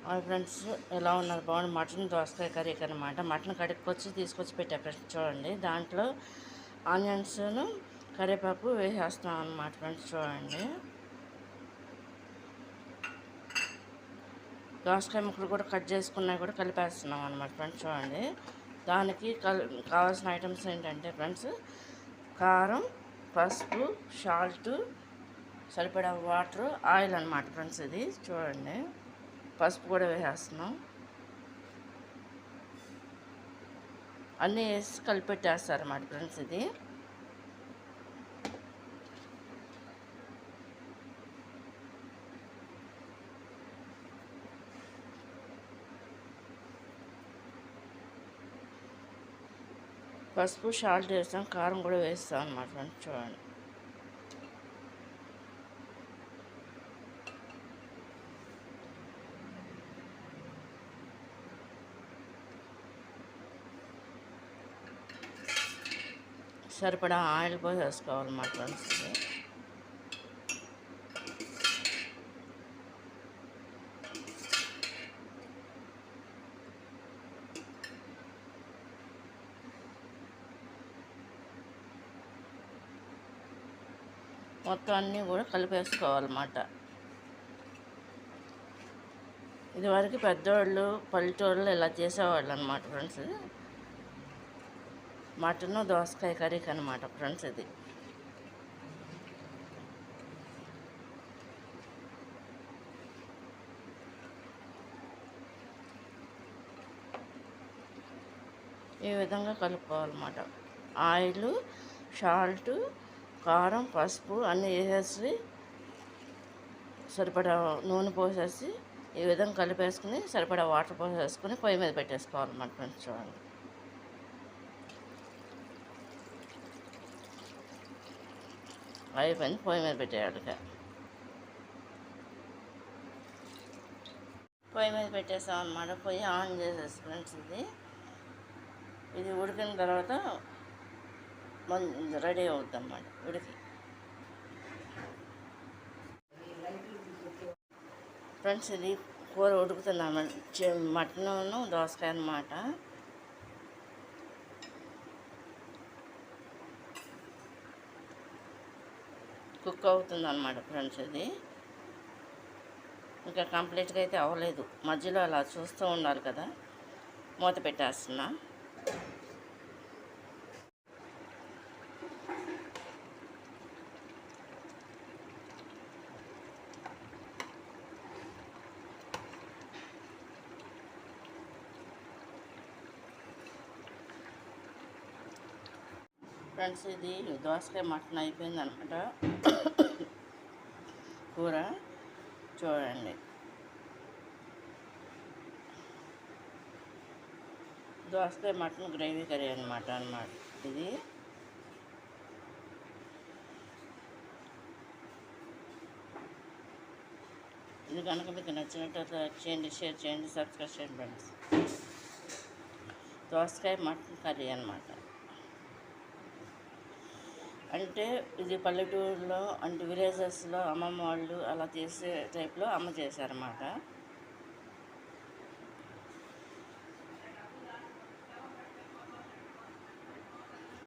Hi friends, ఎలా ఉన్నారు? బాగుంది. మటన్ దోసకాయ కర్రీ అనమాట. మటన్ కడుక్కొచ్చి తీసుకొచ్చి పెట్టా ఫ్రెండ్స్. చూడండి, దాంట్లో ఆనియన్స్ను కరివేపాకు వేసేస్తాం అనమాట ఫ్రెండ్స్. చూడండి, దోసకాయ ముక్కలు కూడా కట్ చేసుకున్నాయి కూడా కలిపేస్తున్నాం అనమాట ఫ్రెండ్స్. చూడండి, దానికి కావాల్సిన ఐటమ్స్ ఏంటంటే ఫ్రెండ్స్, కారం, పసుపు, సాల్ట్, సరిపడా వాటర్, ఆయిల్ అనమాట ఫ్రెండ్స్. ఇది చూడండి, పసుపు కూడా వేసేస్తున్నాం. అన్నీ వేసి కలిపెట్టేస్తారు అన్నమాట ఫ్రెండ్స్. ఇది పసుపు, సాల్ట్ వేస్తాం, కారం కూడా వేస్తాం అన్నమాట ఫ్రెండ్స్. చూడండి, సరిపడా ఆయిల్ పోసేసుకోవాలన్నమాట ఫ్రెండ్స్. మొత్తం అన్నీ కూడా కలిపేసుకోవాలన్నమాట. ఇదివరకు పెద్దవాళ్ళు పల్లెటూళ్ళు ఇలా చేసేవాళ్ళు అనమాట ఫ్రెండ్స్. మటన్ దోసకాయ కర్రీకి అనమాట ఫ్రెండ్స్. ఇది ఈ విధంగా కలుపుకోవాలన్నమాట. ఆయిల్, సాల్ట్, కారం, పసుపు అన్నీ వేసేసి సరిపడా నూనె పోసేసి ఈ విధంగా కలిపేసుకుని సరిపడా వాటర్ పోసేసుకుని పొయ్యి మీద పెట్టేసుకోవాలన్నమాట ఫ్రెండ్స్. చూడండి, అయిపోయింది. పొయ్యి మీద పెట్టేయాలి. పొయ్యి మీద పెట్టేసాం అన్నమాట. పొయ్యి ఆన్ చేసేసి ఫ్రెండ్స్, ఇది ఉడికిన తర్వాత రెడీ అవుతుంది అన్నమాట. ఉడికి ఫ్రెండ్స్, ఇది కూర ఉడుకుతుందన్నమాట. మటన్ దోసకాయ అన్నమాట. కుక్ అవుతుంది అన్నమాట ఫ్రెండ్స్. ఇది ఇంకా కంప్లీట్గా అయితే అవ్వలేదు. మధ్యలో అలా చూస్తూ ఉండాలి కదా. మూత పెట్టేస్తున్నా. ఫ్రెండ్స్, ఇది దోసకాయ మటన్ అయిపోయింది అనమాట. కూర చూడండి, దోసకాయ మటన్ గ్రేవీ కర్రీ అనమాట. ఇది ఇది కనుక మీకు నచ్చినట్లయితే లైక్ చేయండి, షేర్ చేయండి, సబ్స్క్రైబ్ చేయండి ఫ్రెండ్స్. దోసకాయ మటన్ కర్రీ అనమాట. అంటే ఇది పల్లెటూరులో, అంటే విలేజెస్లో అమ్మమ్మ వాళ్ళు అలా చేసే టైప్లో అమ్మ చేశారన్నమాట.